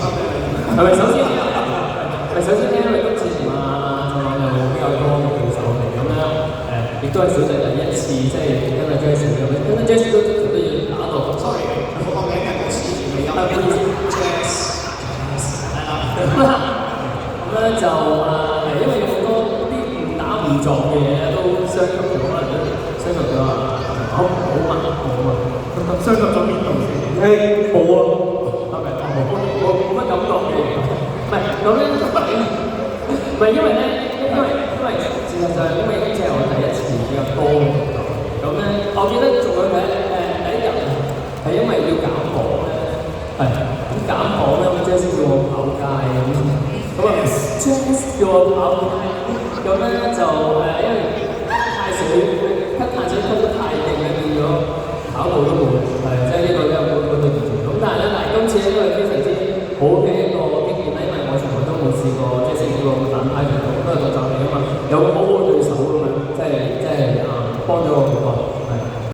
係咪首先？係首先咧，因為今次同阿蔡朗有比較多嘅對手嚟，咁咧亦都係小弟第一次即係跟阿 Jesse 咁，跟阿 Jesse 都要打到 sorry， 我個名係好似未有，唔好意思 ，Jesse， 係啦，咁咧就因為有好多啲誤打誤撞嘅嘢都傷及咗，可能都傷及咗好傷及咗邊度先？冇啊，係咪？冇乜感覺嘅，唔係咁咧，唔係因為咧，因為事實上因為呢隻係我第一次比較多嘅，咁咧，我記得做佢第一日係因為要減磅咧，係咁減磅咧，咁即係先叫我跑街咁啊 ，Jess 叫我跑街，咁咧就因為太水吸碳水吸得太勁咧，變咗跑步都冇，即係呢個都有個對唔住。咁但係今次咧都係非常之好嘅一個經驗咧，因為我從來都冇試過即係食呢個反派嘅，都係個集嚟啊嘛，有個好